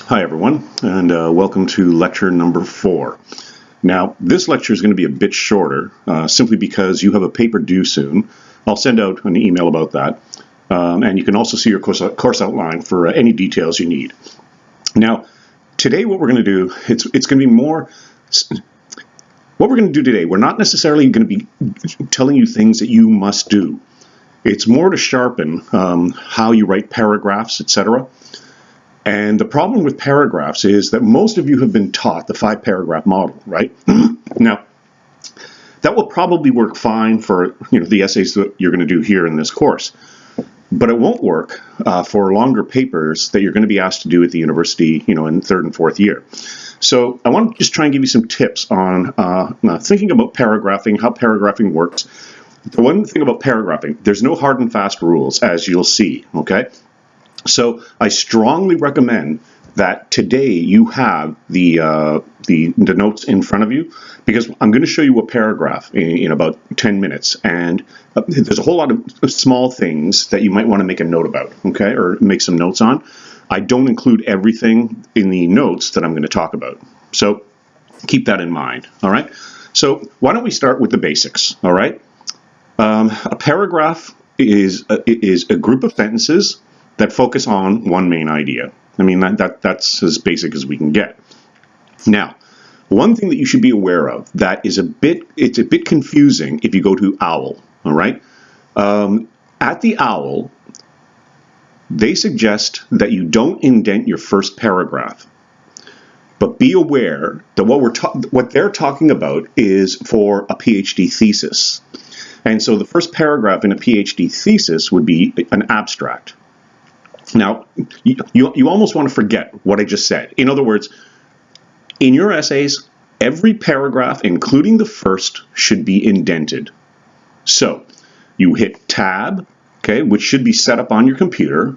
Hi everyone, and welcome to lecture number 4. Now, this lecture is going to be a bit shorter, simply because you have a paper due soon. I'll send out an email about that, and you can also see your course outline for any details you need. Now, today what we're going to do, it's going to be more... What we're going to do today, we're not necessarily going to be telling you things that you must do. It's more to sharpen how you write paragraphs, etc. And the problem with paragraphs is that most of you have been taught the 5-paragraph model, right? Now, that will probably work fine for the essays that you're going to do here in this course, but it won't work for longer papers that you're going to be asked to do at the university, in 3rd and 4th year. So I want to just try and give you some tips on thinking about paragraphing, how paragraphing works. The one thing about paragraphing, there's no hard and fast rules, as you'll see, okay? So I strongly recommend that today you have the notes in front of you, because I'm going to show you a paragraph in about 10 minutes, and there's a whole lot of small things that you might want to make a note about, okay, or make some notes on. I don't include everything in the notes that I'm going to talk about, so keep that in mind, all right? So why don't we start with the basics, all right? A paragraph is a group of sentences that focus on one main idea. I mean, that's as basic as we can get. Now, one thing that you should be aware of that is it's a bit confusing if you go to OWL, all right? At the OWL, they suggest that you don't indent your first paragraph. But be aware that what they're talking about is for a PhD thesis. And so the first paragraph in a PhD thesis would be an abstract. Now, you almost want to forget what I just said. In other words, in your essays, every paragraph, including the first, should be indented. So you hit Tab, okay, which should be set up on your computer,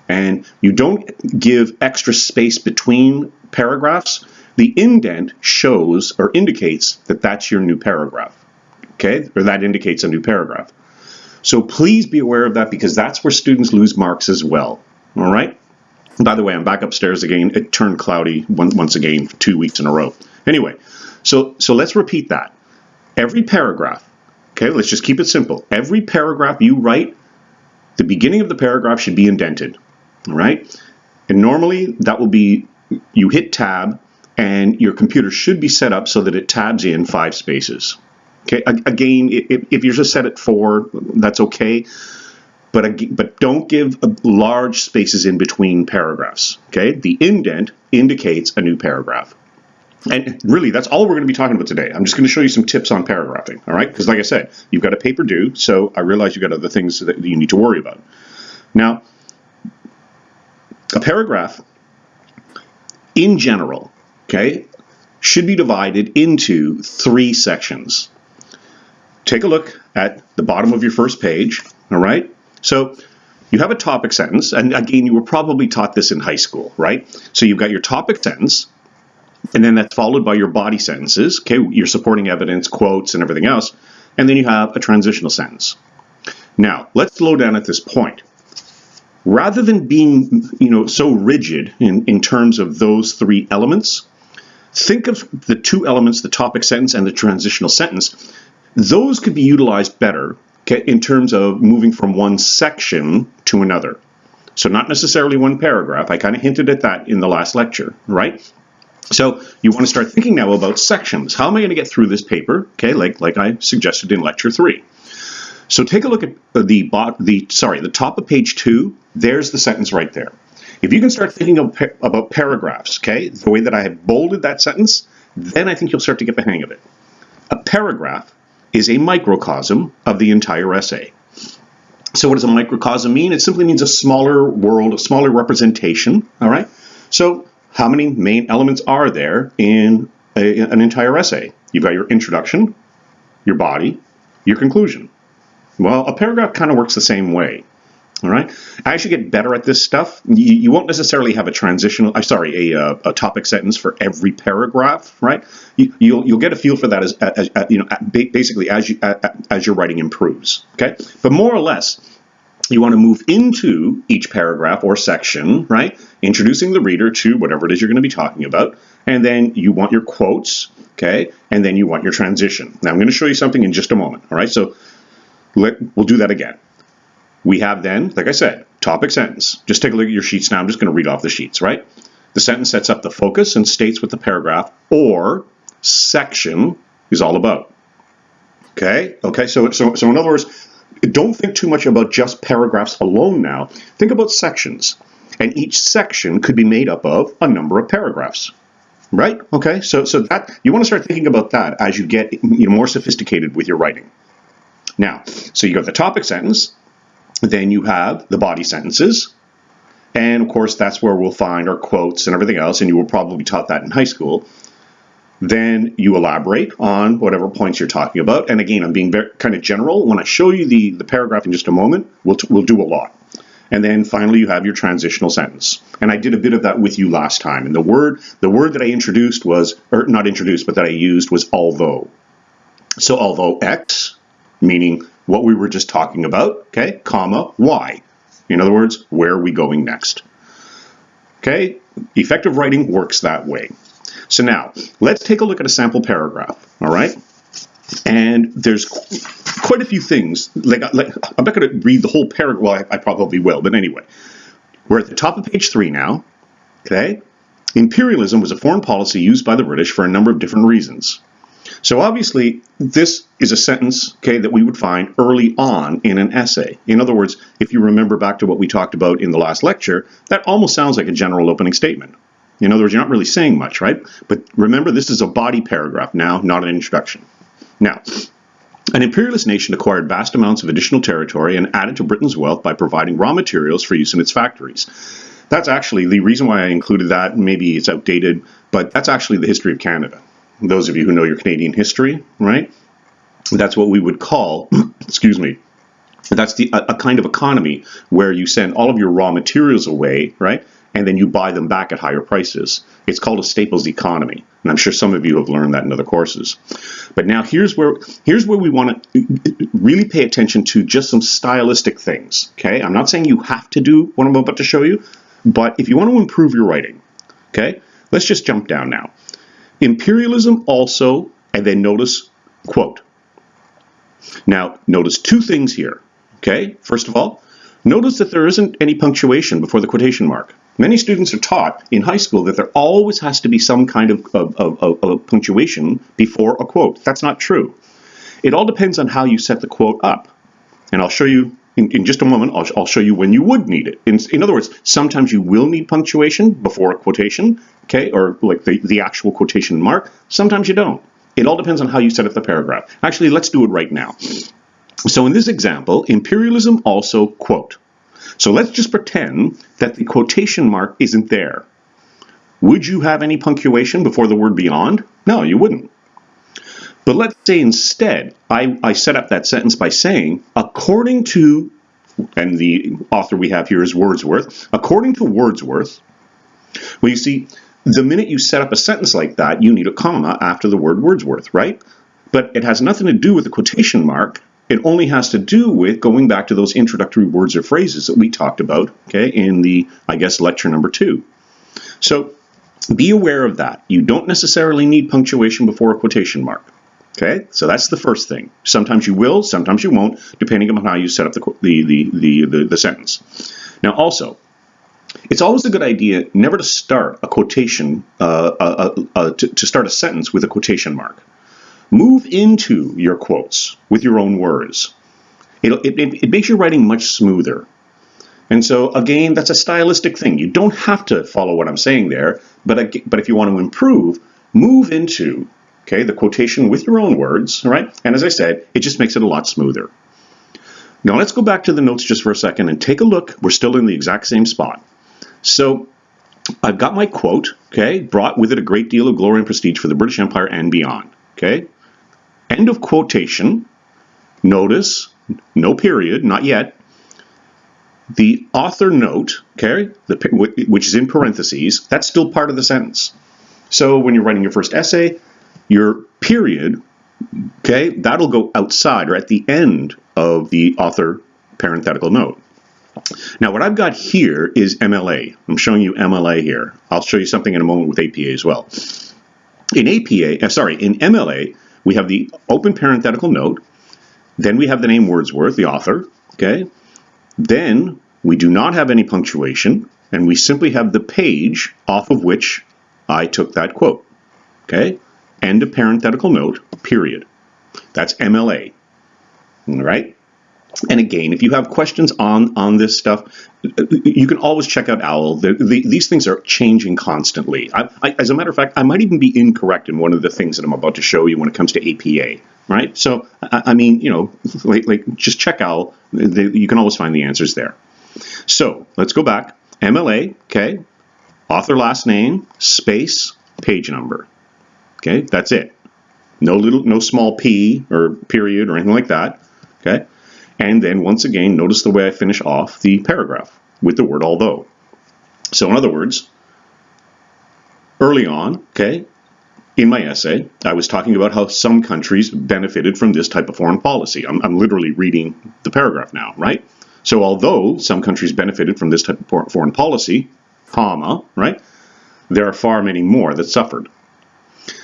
and you don't give extra space between paragraphs. The indent shows or indicates that that's your new paragraph, okay, or that indicates a new paragraph. So please be aware of that, because that's where students lose marks as well. All right? By the way, I'm back upstairs again. It turned cloudy once again 2 weeks in a row. Anyway, so let's repeat that. Every paragraph, okay, let's just keep it simple. Every paragraph you write, the beginning of the paragraph should be indented. All right? And normally that will be, you hit Tab, and your computer should be set up so that it tabs in 5 spaces. Okay, again, if you're just set at 4, that's okay, but don't give large spaces in between paragraphs. Okay, the indent indicates a new paragraph. And really, that's all we're going to be talking about today. I'm just going to show you some tips on paragraphing, all right? Because like I said, you've got a paper due, so I realize you've got other things that you need to worry about. Now, a paragraph, in general, okay, should be divided into 3 sections. Take a look at the bottom of your first page, all right? So you have a topic sentence, and again, you were probably taught this in high school, right? So you've got your topic sentence, and then that's followed by your body sentences, okay, your supporting evidence, quotes, and everything else, and then you have a transitional sentence. Now, let's slow down at this point. Rather than being, so rigid in terms of those 3 elements, think of the 2 elements, the topic sentence and the transitional sentence. Those could be utilized better, okay, in terms of moving from one section to another. So not necessarily one paragraph. I kind of hinted at that in the last lecture, right? So you want to start thinking now about sections. How am I going to get through this paper? Okay, like I suggested in lecture 3. So take a look at the top of page 2. There's the sentence right there. If you can start thinking about paragraphs, okay, the way that I have bolded that sentence, then I think you'll start to get the hang of it. A paragraph is a microcosm of the entire essay. So what does a microcosm mean? It simply means a smaller world, a smaller representation, all right? So how many main elements are there in an entire essay? You've got your introduction, your body, your conclusion. Well, a paragraph kind of works the same way, all right? As you get better at this stuff, you won't necessarily have a topic sentence for every paragraph, right? You'll get a feel for that basically as your writing improves, okay? But more or less, You want to move into each paragraph or section, right? Introducing the reader to whatever it is you're going to be talking about. And then you want your quotes, okay? And then you want your transition. Now, I'm going to show you something in just a moment, all right? So we'll do that again. We have then, like I said, topic sentence. Just take a look at your sheets now. I'm just going to read off the sheets, right? The sentence sets up the focus and states what the paragraph or section is all about. Okay? So in other words, don't think too much about just paragraphs alone now. Think about sections. And each section could be made up of a number of paragraphs. Right? Okay? So that you want to start thinking about that as you get more sophisticated with your writing. Now, so you got the topic sentence, then you have the body sentences, and of course that's where we'll find our quotes and everything else, and you were probably taught that in high school. Then you elaborate on whatever points you're talking about, and again, I'm being very kind of general. When I show you the paragraph in just a moment, we'll do a lot. And then finally you have your transitional sentence. And I did a bit of that with you last time, and the word that I introduced was, or not introduced, but that I used was although. So although X, meaning what we were just talking about, okay, comma, Y. In other words, where are we going next? Okay, effective writing works that way. So now, let's take a look at a sample paragraph, all right? And there's quite a few things, like I'm not going to read the whole paragraph, well, I probably will, but anyway. We're at the top of page 3 now, okay? Imperialism was a foreign policy used by the British for a number of different reasons. So obviously, this is a sentence, okay, that we would find early on in an essay. In other words, if you remember back to what we talked about in the last lecture, that almost sounds like a general opening statement. In other words, you're not really saying much, right? But remember, this is a body paragraph now, not an introduction. Now, an imperialist nation acquired vast amounts of additional territory and added to Britain's wealth by providing raw materials for use in its factories. That's actually the reason why I included that. Maybe it's outdated, but that's actually the history of Canada. Those of you who know your Canadian history, right? That's what we would call, excuse me, that's a kind of economy where you send all of your raw materials away, right? And then you buy them back at higher prices. It's called a staples economy. And I'm sure some of you have learned that in other courses. But now here's where we want to really pay attention to just some stylistic things, okay? I'm not saying you have to do what I'm about to show you, but if you want to improve your writing, okay? Let's just jump down now. Imperialism also, and then notice, quote. Now, notice two things here, okay? First of all, notice that there isn't any punctuation before the quotation mark. Many students are taught in high school that there always has to be some kind of punctuation before a quote. That's not true. It all depends on how you set the quote up. And I'll show you, in just a moment, I'll show you when you would need it. In other words, sometimes you will need punctuation before a quotation, okay, or like the actual quotation mark. Sometimes you don't. It all depends on how you set up the paragraph. Actually, let's do it right now. So in this example, imperialism also, quote. So let's just pretend that the quotation mark isn't there. Would you have any punctuation before the word beyond? No, you wouldn't. But let's say instead, I set up that sentence by saying, according to, and the author we have here is Wordsworth, according to Wordsworth, well, you see, the minute you set up a sentence like that, you need a comma after the word Wordsworth, right? But it has nothing to do with the quotation mark. It only has to do with going back to those introductory words or phrases that we talked about, okay, in the, I guess, lecture number 2. So be aware of that. You don't necessarily need punctuation before a quotation mark. Okay, so that's the first thing. Sometimes you will, sometimes you won't, depending on how you set up the sentence. Now, also, it's always a good idea never to start a quotation, to start a sentence with a quotation mark. Move into your quotes with your own words. It makes your writing much smoother. And so, again, that's a stylistic thing. You don't have to follow what I'm saying there, but if you want to improve, move into, okay, the quotation with your own words, all right? And as I said, it just makes it a lot smoother. Now, let's go back to the notes just for a second and take a look. We're still in the exact same spot. So I've got my quote, okay, brought with it a great deal of glory and prestige for the British Empire and beyond, okay? End of quotation. Notice, no period, not yet. The author note, okay, which is in parentheses, that's still part of the sentence. So when you're writing your first essay, your period, okay, that'll go outside or at the end of the author parenthetical note. Now, what I've got here is MLA. I'm showing you MLA here. I'll show you something in a moment with APA as well. In MLA, we have the open parenthetical note. Then we have the name Wordsworth, the author. Okay. Then we do not have any punctuation, and we simply have the page off of which I took that quote. Okay. End of parenthetical note, period. That's MLA. All right. And again, if you have questions on this stuff, you can always check out OWL. These things are changing constantly. As a matter of fact, I might even be incorrect in one of the things that I'm about to show you when it comes to APA, right? So, I mean, you know, just check OWL. You can always find the answers there. So, let's go back. MLA, okay, author last name, space, page number. Okay, that's it. No small p or period or anything like that. Okay. And then, once again, notice the way I finish off the paragraph with the word although. So, in other words, early on, okay, in my essay, I was talking about how some countries benefited from this type of foreign policy. I'm literally reading the paragraph now, right? So, although some countries benefited from this type of foreign policy, comma, right, there are far many more that suffered.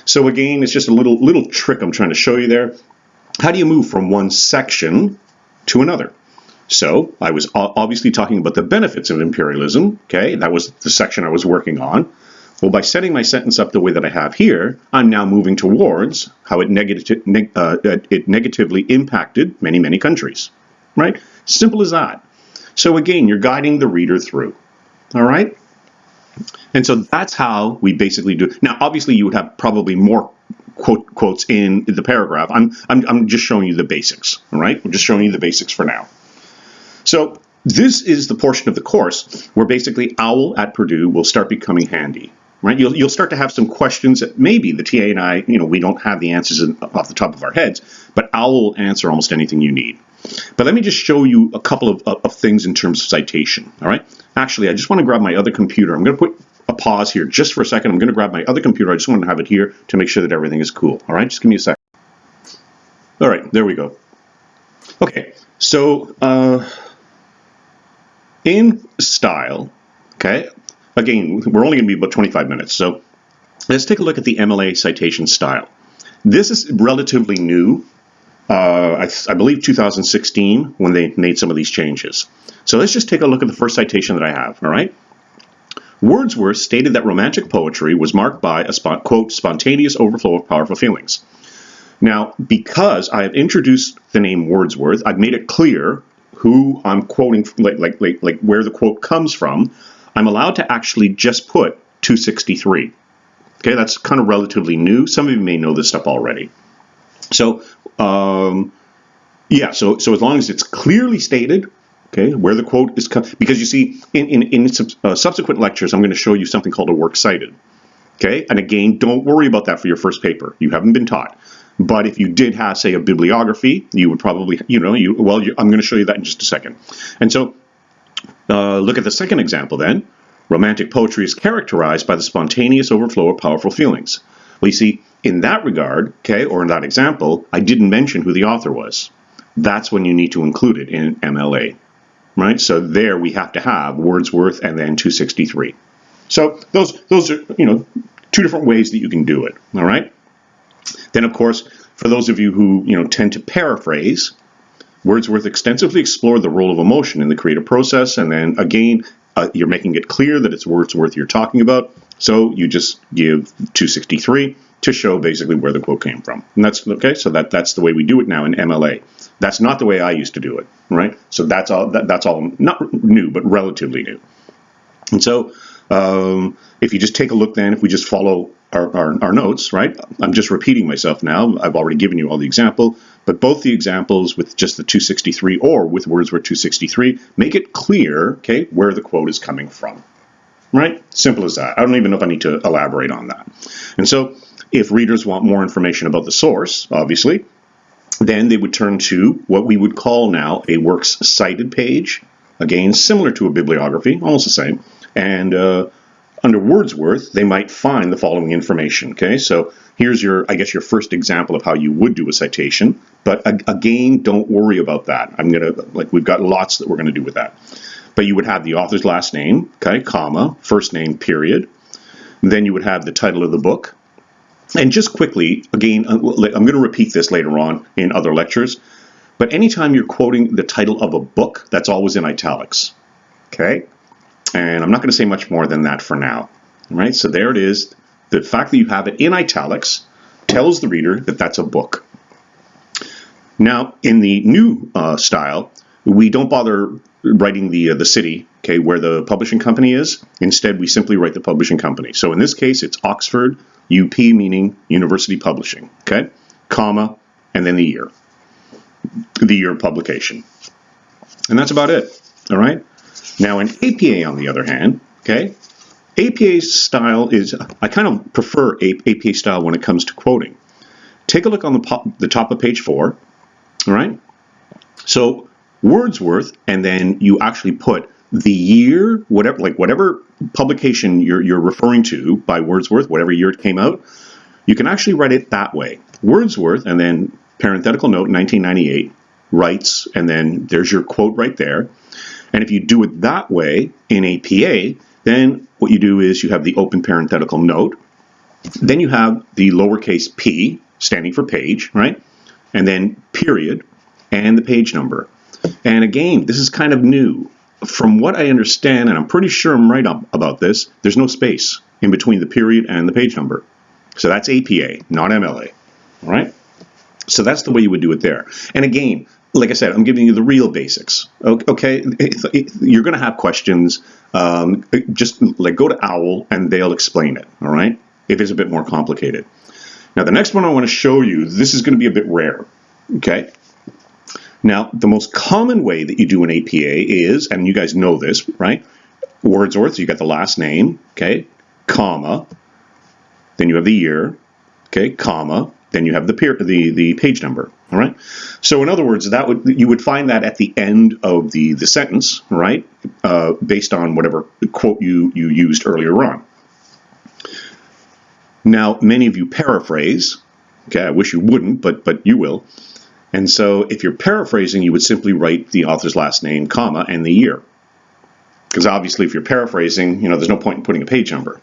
So, again, it's just a little trick I'm trying to show you there. How do you move from one section to another? So I was obviously talking about the benefits of imperialism. Okay, that was the section I was working on. Well, by setting my sentence up the way that I have here, I'm now moving towards how it negatively impacted many countries. Right? Simple as that. So again, you're guiding the reader through. All right? And so that's how we basically do. Now, obviously, you would have probably more quotes in the paragraph. I'm just showing you the basics, all right? We're just showing you the basics for now. So this is the portion of the course where basically OWL at Purdue will start becoming handy, right? You'll start to have some questions that maybe the TA and I, we don't have the answers off the top of our heads, but OWL will answer almost anything you need. But let me just show you a couple of things in terms of citation, all right? Actually, I just want to grab my other computer. I'm going to put a pause here just for a second. I'm going to grab my other computer. I just want to have it here to make sure that everything is cool. All right, just give me a second. All right, there we go. Okay, so in style, okay, again, we're only going to be about 25 minutes. So let's take a look at the MLA citation style. This is relatively new. I believe 2016 when they made some of these changes. So let's just take a look at the first citation that I have, all right? Wordsworth stated that romantic poetry was marked by a, quote, spontaneous overflow of powerful feelings. Now, because I have introduced the name Wordsworth, I've made it clear who I'm quoting, like where the quote comes from. I'm allowed to actually just put 263. Okay, that's kind of relatively new. Some of you may know this stuff already. So, yeah, so as long as it's clearly stated, okay, where the quote is, because you see, in subsequent lectures, I'm going to show you something called a works cited. Okay, and again, don't worry about that for your first paper. You haven't been taught. But if you did have, say, a bibliography, you would probably, I'm going to show you that in just a second. And so, look at the second example then. Romantic poetry is characterized by the spontaneous overflow of powerful feelings. Well, you see, in that regard, okay, or in that example, I didn't mention who the author was. That's when you need to include it in MLA, right? So there we have to have Wordsworth and then 263. So those are, two different ways that you can do it, all right? Then, of course, for those of you who, tend to paraphrase, Wordsworth extensively explored the role of emotion in the creative process, and then, again, you're making it clear that it's Wordsworth you're talking about, so you just give 263 to show basically where the quote came from. And that's okay, so that's the way we do it now in MLA. That's not the way I used to do it, right? So that's all not new, but relatively new. And so if you just take a look then, if we just follow our notes, right? I'm just repeating myself now. I've already given you all the example, but both the examples with just the 263 or with Wordsworth 263 make it clear, okay, where the quote is coming from, right? Simple as that. I don't even know if I need to elaborate on that. And so if readers want more information about the source, obviously, then they would turn to what we would call now a works cited page. Again, similar to a bibliography, almost the same. And under Wordsworth, they might find the following information. Okay, so here's your, I guess, your first example of how you would do a citation. But again, don't worry about that. We've got lots that we're gonna do with that. But you would have the author's last name, okay, comma, first name, period. Then you would have the title of the book. And just quickly, again, I'm going to repeat this later on in other lectures, but anytime you're quoting the title of a book, that's always in italics, okay? And I'm not going to say much more than that for now, all right? So there it is. The fact that you have it in italics tells the reader that that's a book. Now, in the new style, we don't bother writing the city, okay, where the publishing company is. Instead, we simply write the publishing company. So in this case, it's Oxford, UP, meaning University Publishing, okay, comma, and then the year of publication. And that's about it, all right? Now, in APA, on the other hand, okay, APA style is, I kind of prefer APA style when it comes to quoting. Take a look on the top of page 4, all right? So Wordsworth, and then you actually put the year, whatever publication you're referring to by Wordsworth, whatever year it came out, you can actually write it that way. Wordsworth, and then parenthetical note, 1998, writes, and then there's your quote right there. And if you do it that way in APA, then what you do is you have the open parenthetical note, then you have the lowercase p, standing for page, right? And then period, and the page number. And again, this is kind of new. From what I understand, and I'm pretty sure I'm right about this, there's no space in between the period and the page number. So that's APA, not MLA, all right? So that's the way you would do it there. And again, like I said, I'm giving you the real basics, okay? You're going to have questions. Just like go to OWL and they'll explain it, all right? If it's a bit more complicated. Now, the next one I want to show you, this is going to be a bit rare, okay? Now, the most common way that you do an APA is, and you guys know this, right? Wordsworth, you got the last name, okay, comma, then you have the year, okay, comma, then you have the page number, all right? So in other words, you would find that at the end of the sentence, right, based on whatever quote you used earlier on. Now, many of you paraphrase, okay, I wish you wouldn't, but you will. And so if you're paraphrasing, you would simply write the author's last name, comma, and the year. Because obviously if you're paraphrasing, there's no point in putting a page number.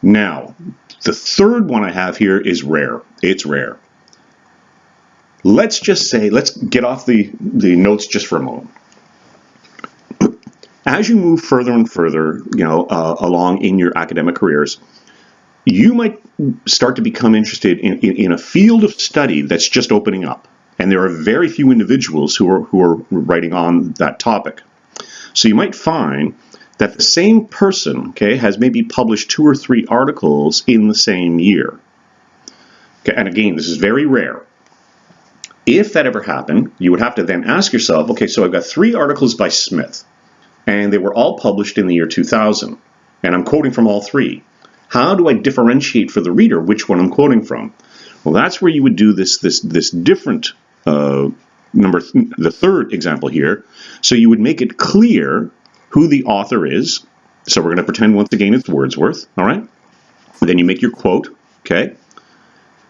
Now, the third one I have here is rare. It's rare. Let's get off the notes just for a moment. As you move further and further, along in your academic careers, you might start to become interested in a field of study that's just opening up. And there are very few individuals who are writing on that topic. So you might find that the same person, okay, has maybe published 2 or 3 articles in the same year. Okay, and again, this is very rare. If that ever happened, you would have to then ask yourself, okay, so I've got 3 articles by Smith, and they were all published in the year 2000, and I'm quoting from all 3. How do I differentiate for the reader which one I'm quoting from? Well, that's where you would do this different the third example here. So you would make it clear who the author is. So we're going to pretend once again it's Wordsworth, all right? Then you make your quote, okay?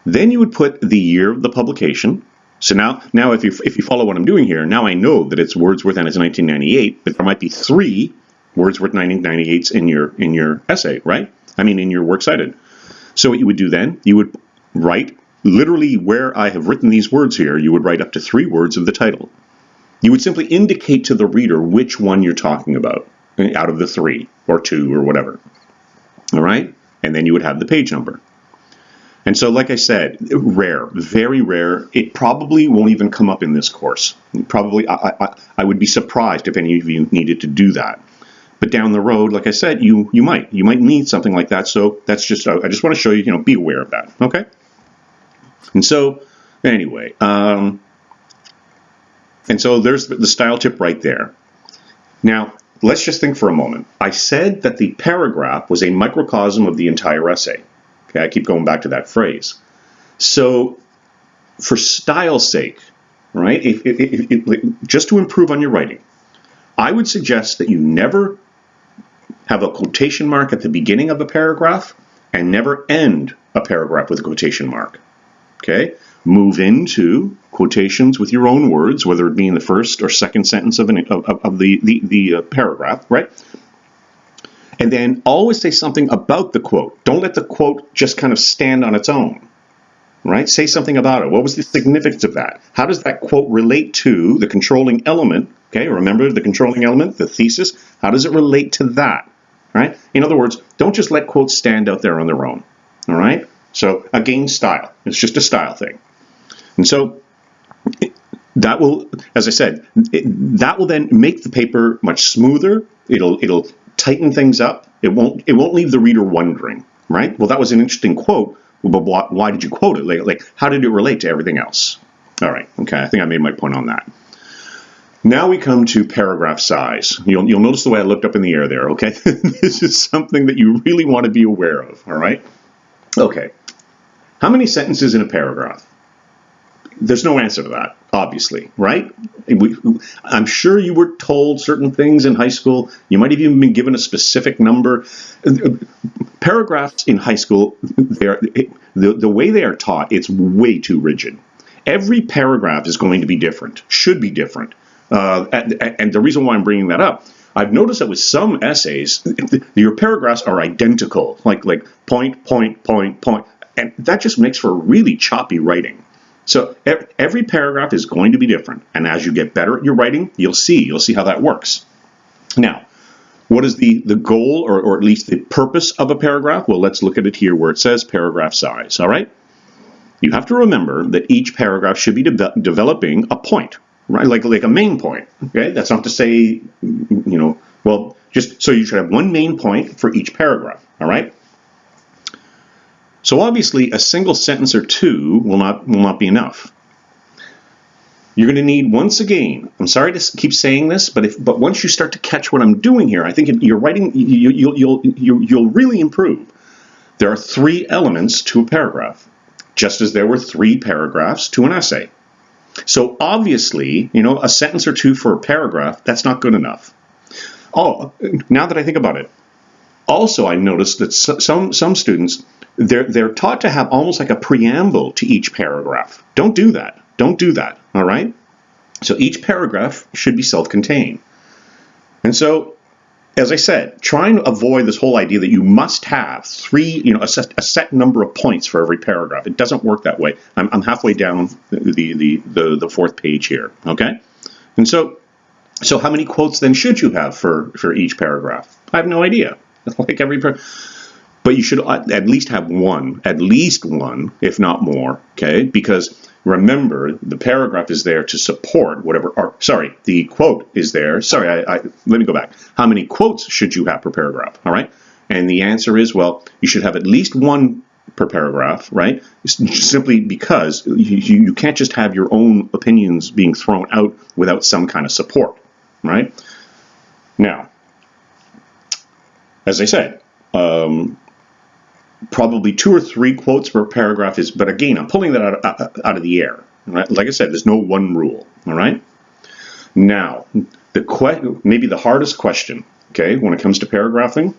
Then you would put the year of the publication. So now if you follow what I'm doing here, now I know that it's Wordsworth and it's 1998, but there might be 3 Wordsworth 1998s in your essay, right? I mean, in your works cited. So what you would do then, you would write, literally where I have written these words here, you would write up to 3 words of the title. You would simply indicate to the reader which one you're talking about, out of the 3, or 2, or whatever. All right? And then you would have the page number. And so, like I said, rare, very rare. It probably won't even come up in this course. Probably, I would be surprised if any of you needed to do that. But down the road, like I said, you might need something like that. So that's just, I just want to show you, be aware of that. Okay. And so anyway, and so there's the style tip right there. Now let's just think for a moment. I said that the paragraph was a microcosm of the entire essay. Okay, I keep going back to that phrase. So for style's sake, right? Just to improve on your writing, I would suggest that you never have a quotation mark at the beginning of a paragraph, and never end a paragraph with a quotation mark. Okay? Move into quotations with your own words, whether it be in the first or second sentence of the paragraph, right? And then always say something about the quote. Don't let the quote just kind of stand on its own, right? Say something about it. What was the significance of that? How does that quote relate to the controlling element? Okay, remember the controlling element, the thesis? How does it relate to that, right? In other words, don't just let quotes stand out there on their own, all right? So again, style. It's just a style thing. And so that will, as I said, that will then make the paper much smoother. It'll tighten things up. It won't leave the reader wondering, right? Well, that was an interesting quote, but why did you quote it? Like how did it relate to everything else? All right, okay, I think I made my point on that. Now we come to paragraph size. You'll notice the way I looked up in the air there, okay? This is something that you really want to be aware of, all right? Okay, how many sentences in a paragraph? There's no answer to that, obviously, right? I'm sure you were told certain things in high school. You might have even been given a specific number. Paragraphs in high school, the way they are taught, it's way too rigid. Every paragraph is going to be different, should be different. And the reason why I'm bringing that up, I've noticed that with some essays, your paragraphs are identical, like point, point, point, point. And that just makes for really choppy writing. So every paragraph is going to be different, and as you get better at your writing, you'll see how that works. Now, what is the goal, or at least the purpose of a paragraph? Well, let's look at it here where it says paragraph size, all right? You have to remember that each paragraph should be developing a point, right? Like a main point, okay? That's not to say, well, just so you should have one main point for each paragraph, all right? So obviously, a single sentence or two will not be enough. You're going to need, once again, I'm sorry to keep saying this, but once you start to catch what I'm doing here, I think your writing, you'll really improve. There are 3 elements to a paragraph, just as there were 3 paragraphs to an essay. So obviously, a sentence or two for a paragraph, that's not good enough. Oh, now that I think about it, also I noticed that some students, they're taught to have almost like a preamble to each paragraph. Don't do that. Don't do that, all right? So each paragraph should be self-contained. And so, as I said, try and avoid this whole idea that you must have 3, a set number of points for every paragraph. It doesn't work that way. I'm halfway down the 4th page here, okay? And so how many quotes then should you have for each paragraph? I have no idea. Like but you should at least have one, if not more, okay? Because remember, the paragraph is there to support the quote is there. Let me go back. How many quotes should you have per paragraph, all right? And the answer is, well, you should have at least one per paragraph, right? Simply because you can't just have your own opinions being thrown out without some kind of support, right? Now, as I said, probably 2 or 3 quotes per paragraph but again, I'm pulling that out of the air, right? Like I said, there's no one rule, all right? Now, maybe the hardest question, okay, when it comes to paragraphing,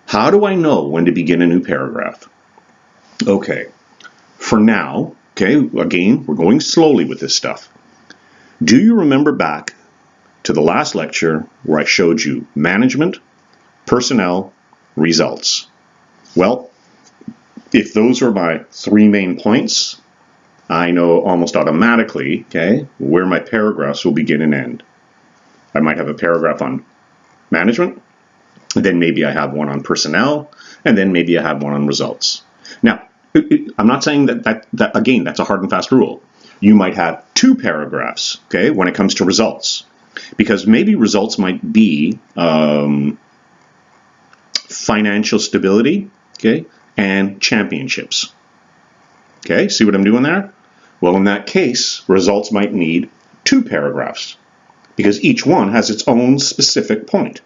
how do I know when to begin a new paragraph? Okay, for now, okay, again, we're going slowly with this stuff. Do you remember back to the last lecture where I showed you management, personnel, results? Well, if those are my 3 main points, I know almost automatically, okay, where my paragraphs will begin and end. I might have a paragraph on management, then maybe I have one on personnel, and then maybe I have one on results. Now, I'm not saying that again, that's a hard and fast rule. You might have 2 paragraphs, okay, when it comes to results, because maybe results might be financial stability, okay, and championships. Okay, see what I'm doing there? Well, in that case, results might need 2 paragraphs because each one has its own specific point.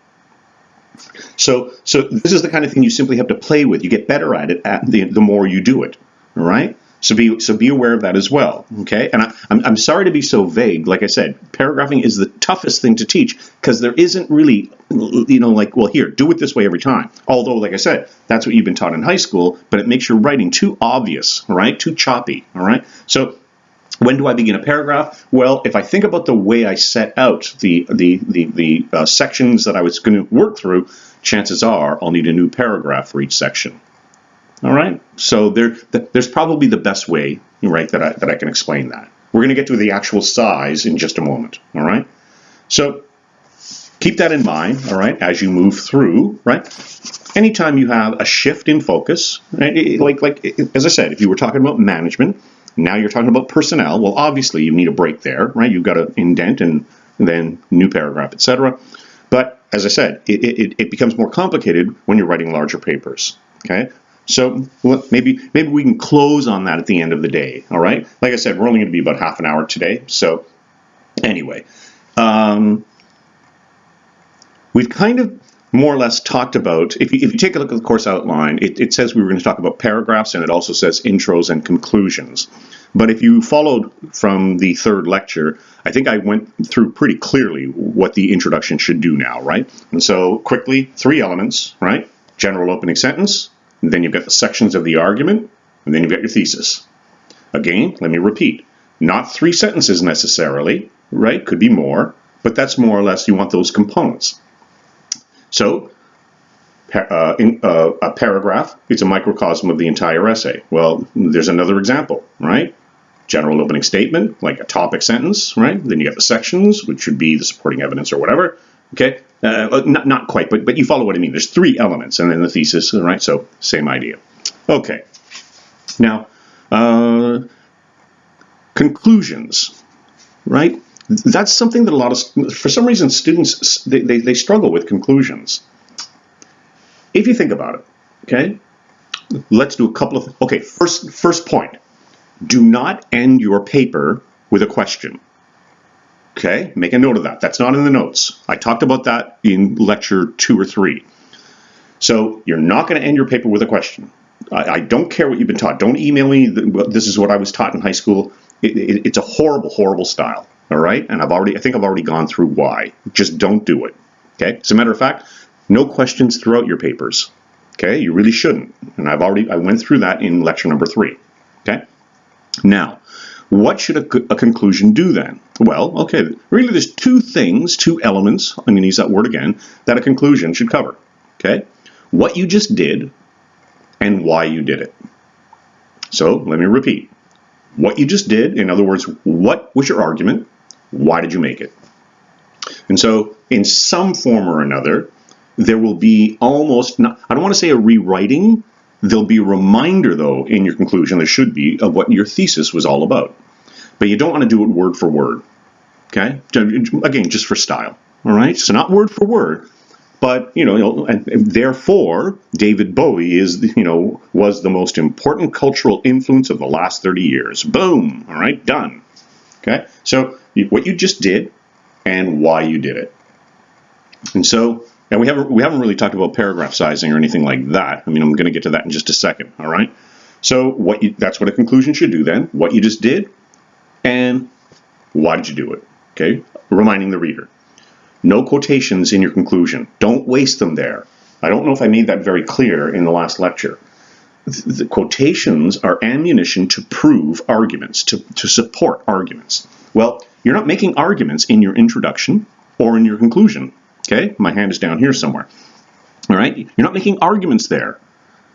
So this is the kind of thing you simply have to play with. You get better at it the more you do it. All right? So be aware of that as well. Okay? And I'm sorry to be so vague. Like I said, paragraphing is the toughest thing to teach, because there isn't really, like, well, here, do it this way every time. Although, like I said, that's what you've been taught in high school, but it makes your writing too obvious, all right, too choppy, all right? So when do I begin a paragraph? Well, if I think about the way I set out the sections that I was going to work through, chances are I'll need a new paragraph for each section. All right, so there's probably the best way, right, that I can explain that. We're going to get to the actual size in just a moment. All right, so keep that in mind. All right, as you move through, right. Anytime you have a shift in focus, right, like as I said, if you were talking about management, now you're talking about personnel. Well, obviously you need a break there, right? You've got to indent and then new paragraph, etc. But as I said, it becomes more complicated when you're writing larger papers. Okay. So maybe we can close on that at the end of the day, all right? Like I said, we're only going to be about half an hour today. So anyway, we've kind of more or less talked about, if you take a look at the course outline, it says we were going to talk about paragraphs, and it also says intros and conclusions. But if you followed from the third lecture, I think I went through pretty clearly what the introduction should do now, right? And so quickly, 3 elements, right? General opening sentence. And then you've got the sections of the argument, and then you've got your thesis. Again, let me repeat, not 3 sentences necessarily, right? Could be more, but that's more or less, you want those components. So, a paragraph is a microcosm of the entire essay. Well, there's another example, right? General opening statement, like a topic sentence, right? Then you got the sections, which should be the supporting evidence or whatever. Okay, not quite, but you follow what I mean. There's 3 elements, and then the thesis, right? So same idea. Okay, now conclusions, right? That's something that a lot of, for some reason, students they struggle with conclusions. If you think about it, okay, let's do a couple of. Okay, first point: do not end your paper with a question. Okay, make a note of that. That's not in the notes. I talked about that in lecture 2 or 3. So you're not going to end your paper with a question. I don't care what you've been taught. Don't email me, this is what I was taught in high school. It's a horrible, horrible style. All right, and I think I've already gone through why. Just don't do it. Okay, as a matter of fact, no questions throughout your papers. Okay, you really shouldn't. And I went through that in lecture number 3. Okay, now, what should a conclusion do then? Well, okay, really there's 2 things, 2 elements, I'm going to use that word again, that a conclusion should cover. Okay? What you just did and why you did it. So, let me repeat. What you just did, in other words, what was your argument? Why did you make it? And so, in some form or another, there will be almost, I don't want to say a rewriting, there'll be a reminder, though, in your conclusion, there should be, of what your thesis was all about. But you don't want to do it word for word, okay? Again, just for style, all right? So not word for word, but, and therefore, David Bowie was the most important cultural influence of the last 30 years. Boom, all right, done, okay? So what you just did and why you did it. And so, and we haven't really talked about paragraph sizing or anything like that. I mean, I'm going to get to that in just a second, all right? So that's what a conclusion should do then. What you just did and why did you do it, okay? Reminding the reader. No quotations in your conclusion. Don't waste them there. I don't know if I made that very clear in the last lecture. The quotations are ammunition to prove arguments, to support arguments. Well, you're not making arguments in your introduction or in your conclusion. Okay, my hand is down here somewhere. All right, you're not making arguments there.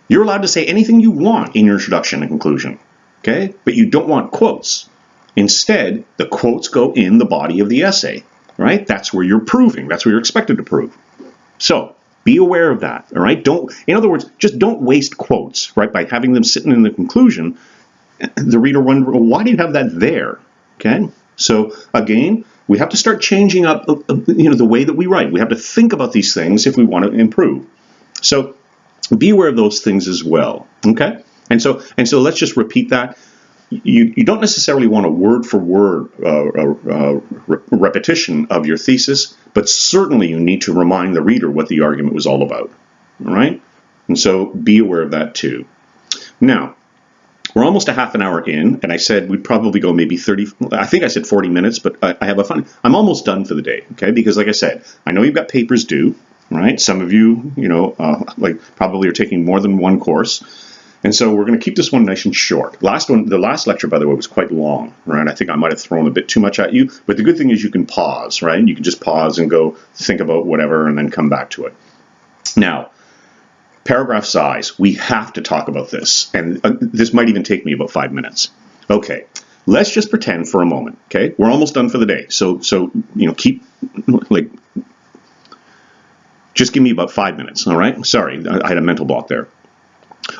You're allowed to say anything you want in your introduction and conclusion. Okay, but you don't want quotes. Instead, the quotes go in the body of the essay. Right? That's where you're proving. That's where you're expected to prove. So be aware of that. All right. In other words, just don't waste quotes. Right? By having them sitting in the conclusion, the reader wonder, well, why do you have that there? Okay. So again, we have to start changing up, the way that we write. We have to think about these things if we want to improve. So be aware of those things as well. Okay. And so let's just repeat that. You don't necessarily want a word-for-word repetition of your thesis, but certainly you need to remind the reader what the argument was all about. All right? And so be aware of that too. Now, We're almost a half an hour in, and I said we'd probably go maybe 30, I think I said 40 minutes, but I have a fun, I'm almost done for the day, okay? Because like I said, I know you've got papers due, right? Some of you, like probably are taking more than one course. And so we're going to keep this one nice and short. The last lecture, by the way, was quite long, right? I think I might have thrown a bit too much at you, but the good thing is you can pause, right? You can just pause and go think about whatever and then come back to it. Now, paragraph size, we have to talk about this, and this might even take me about 5 minutes. Okay, let's just pretend for a moment, okay? We're almost done for the day, so just give me about 5 minutes, all right? Sorry, I had a mental block there.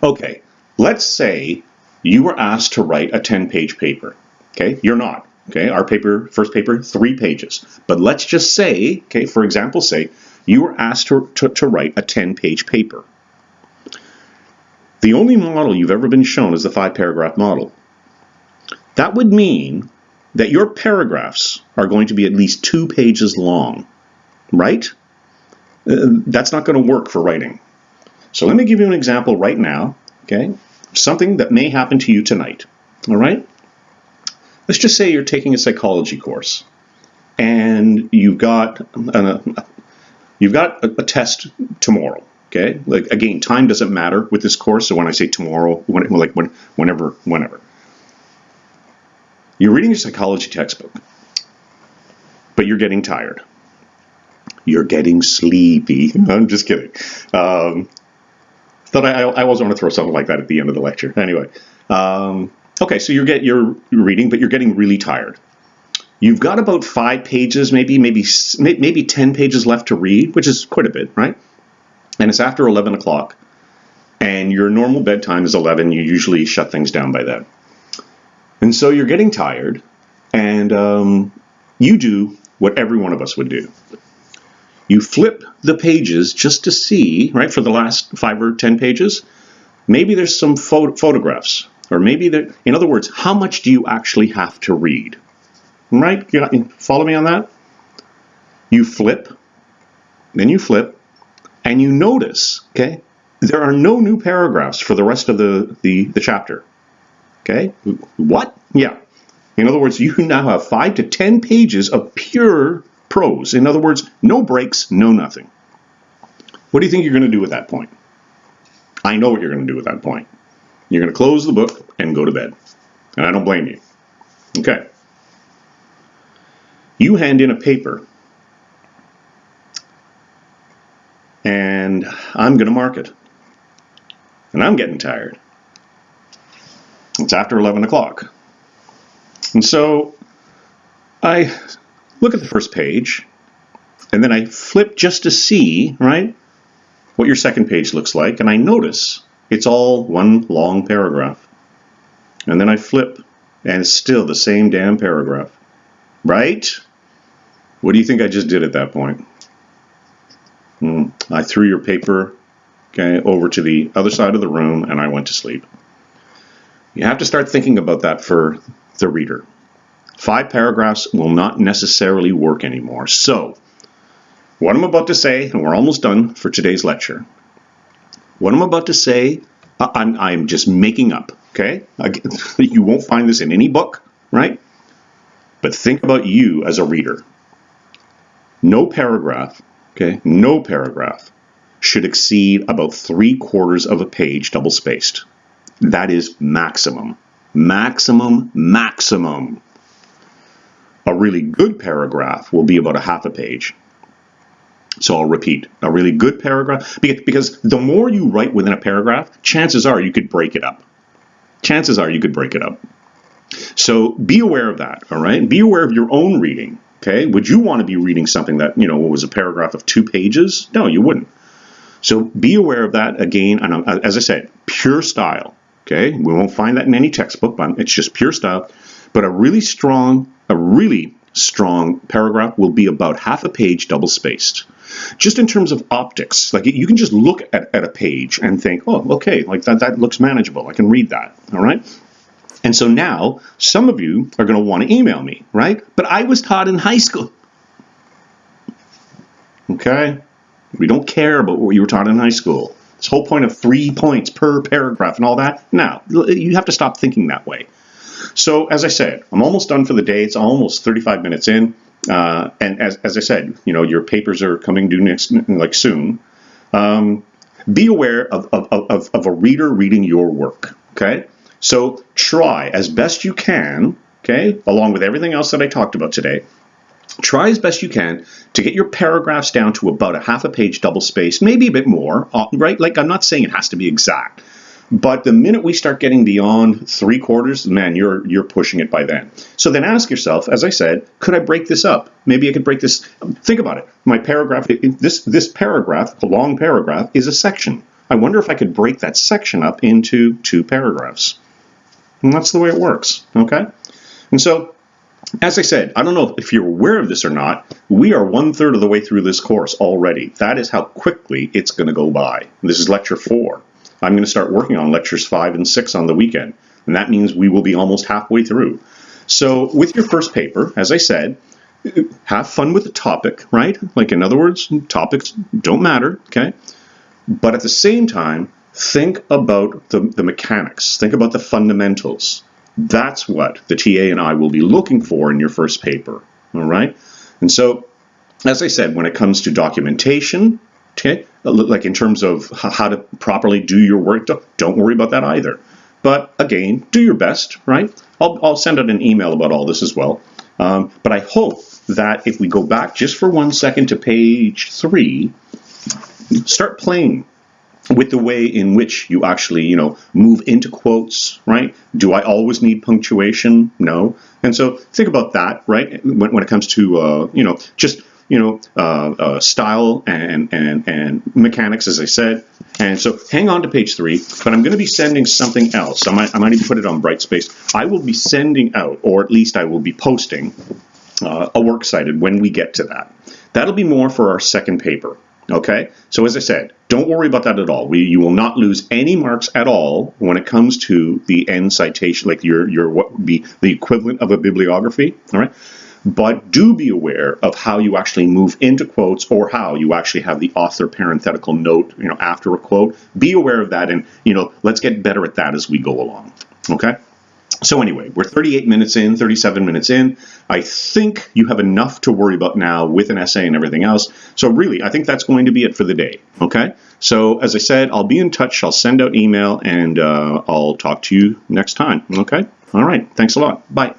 Okay, let's say you were asked to write a 10-page paper, okay? You're not, okay? Our first paper, 3 pages. But let's just say, okay, for example's sake, you were asked to write a 10-page paper. The only model you've ever been shown is the 5-paragraph model. That would mean that your paragraphs are going to be at least 2 pages long, right? That's not going to work for writing. So let me give you an example right now, okay? Something that may happen to you tonight, all right? Let's just say you're taking a psychology course, and you've got a test tomorrow. Okay, like again, time doesn't matter with this course. So when I say tomorrow, whenever. You're reading a psychology textbook, but you're getting tired. You're getting sleepy. I'm just kidding. Thought I always want to throw something like that at the end of the lecture. Anyway, okay, so you're reading, but you're getting really tired. You've got about 5 pages, maybe 10 pages left to read, which is quite a bit, right? And it's after 11 o'clock, and your normal bedtime is 11. You usually shut things down by then. And so you're getting tired, and you do what every one of us would do. You flip the pages just to see, right, for the last 5 or 10 pages, maybe there's some photographs, or maybe in other words, how much do you actually have to read? Right? You follow me on that? You flip, then you flip, and you notice, okay, there are no new paragraphs for the rest of the chapter. Okay? What? Yeah. In other words, you now have 5 to 10 pages of pure prose. In other words, no breaks, no nothing. What do you think you're going to do at that point? I know what you're going to do at that point. You're going to close the book and go to bed. And I don't blame you. Okay. You hand in a paper, and I'm going to mark it. And I'm getting tired. It's after 11 o'clock. And so I look at the first page, and then I flip just to see, right, what your second page looks like, and I notice it's all one long paragraph. And then I flip, and it's still the same damn paragraph. Right? What do you think I just did at that point? I threw your paper, okay, over to the other side of the room, and I went to sleep. You have to start thinking about that for the reader. 5 paragraphs will not necessarily work anymore. So, what I'm about to say, and we're almost done for today's lecture. What I'm about to say, I'm just making up, okay? You won't find this in any book, right? But think about you as a reader. No paragraph, okay, no paragraph should exceed about 3/4 of a page double-spaced. That is maximum. Maximum, maximum. A really good paragraph will be about a half a page. So I'll repeat, a really good paragraph, because the more you write within a paragraph, chances are you could break it up. Chances are you could break it up. So be aware of that, all right? Be aware of your own reading, okay? Would you want to be reading something that, was a paragraph of 2 pages? No, you wouldn't. So be aware of that. Again, and as I said, pure style, okay? We won't find that in any textbook, but it's just pure style. But a really strong paragraph will be about half a page double-spaced. Just in terms of optics, like you can just look at a page and think, oh, okay, like that looks manageable. I can read that, all right? And so now, some of you are going to want to email me, right? But I was taught in high school. Okay? We don't care about what you were taught in high school. This whole point of 3 points per paragraph and all that, no, you have to stop thinking that way. So as I said, I'm almost done for the day. It's almost 35 minutes in. And as I said, your papers are coming due next, like soon. Be aware of a reader reading your work, okay? So try as best you can, okay, along with everything else that I talked about today, try as best you can to get your paragraphs down to about a half a page double spaced, maybe a bit more, right? Like, I'm not saying it has to be exact. But the minute we start getting beyond 3/4, man, you're pushing it by then. So then ask yourself, as I said, could I break this up? Maybe I could break this. Think about it. My paragraph, this paragraph, a long paragraph, is a section. I wonder if I could break that section up into 2 paragraphs. And that's the way it works, okay? And so, as I said, I don't know if you're aware of this or not, we are 1/3 of the way through this course already. That is how quickly it's going to go by. This is lecture 4. I'm going to start working on lectures 5 and 6 on the weekend, and that means we will be almost halfway through. So with your first paper, as I said, have fun with the topic, right? Like, in other words, topics don't matter, okay? But at the same time, think about the mechanics. Think about the fundamentals. That's what the TA and I will be looking for in your first paper, all right? And so, as I said, when it comes to documentation, okay, like in terms of how to properly do your work, don't worry about that either. But again, do your best, right? I'll send out an email about all this as well. But I hope that if we go back just for 1 second to page 3, start playing with the way in which you actually, move into quotes, right? Do I always need punctuation? No. And so think about that, right? When it comes to, just style and mechanics, as I said. And so hang on to page 3, but I'm going to be sending something else. I might even put it on Brightspace. I will be sending out, or at least I will be posting, a works cited when we get to that. That'll be more for our second paper. Okay, so as I said, don't worry about that at all. You will not lose any marks at all when it comes to the end citation, like your what would be the equivalent of a bibliography. All right. But do be aware of how you actually move into quotes, or how you actually have the author parenthetical note, after a quote. Be aware of that, and let's get better at that as we go along. Okay. So anyway, we're 38 minutes in, 37 minutes in. I think you have enough to worry about now with an essay and everything else. So really, I think that's going to be it for the day. Okay. So as I said, I'll be in touch. I'll send out email, and I'll talk to you next time. Okay. All right. Thanks a lot. Bye.